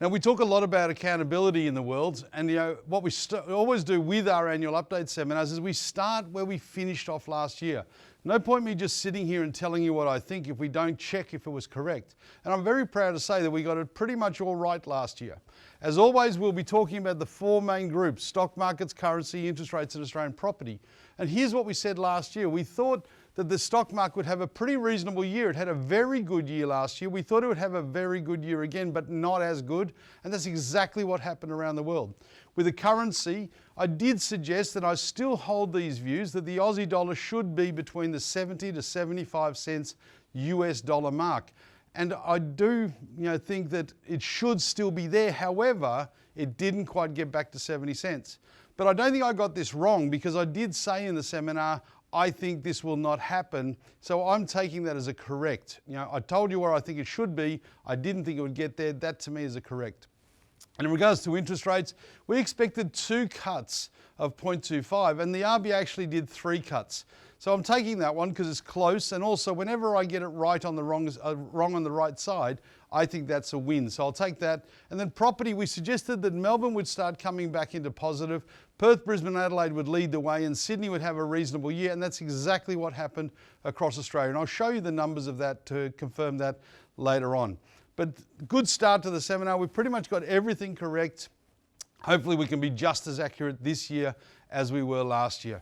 Now, we talk a lot about accountability in the world, and what we always do with our annual update seminars is we start where we finished off last year. No point me just sitting here and telling you what I think if we don't check if it was correct. And I'm very proud to say that we got it pretty much all right last year. As always, we'll be talking about the four main groups: stock markets, currency, interest rates, and Australian property. And here's what we said last year. We thought that the stock market would have a pretty reasonable year. It had a very good year last year. We thought it would have a very good year again, but not as good. And that's exactly what happened around the world. With the currency, I did suggest that I still hold these views that the Aussie dollar should be between the 70 to 75 cents US dollar mark. And I do think that it should still be there. However, it didn't quite get back to 70 cents. But I don't think I got this wrong, because I did say in the seminar, I think this will not happen. So I'm taking that as a correct. I told you where I think it should be. I didn't think it would get there. That to me is a correct. And in regards to interest rates, we expected 2 cuts of 0.25, and the RBA actually did 3 cuts. So I'm taking that one because it's close, and also whenever I get it right on the wrong on the right side, I think that's a win. So I'll take that. And then property, we suggested that Melbourne would start coming back into positive. Perth, Brisbane, Adelaide would lead the way, and Sydney would have a reasonable year, and that's exactly what happened across Australia. And I'll show you the numbers of that to confirm that later on. But good start to the seminar. We've pretty much got everything correct. Hopefully we can be just as accurate this year as we were last year.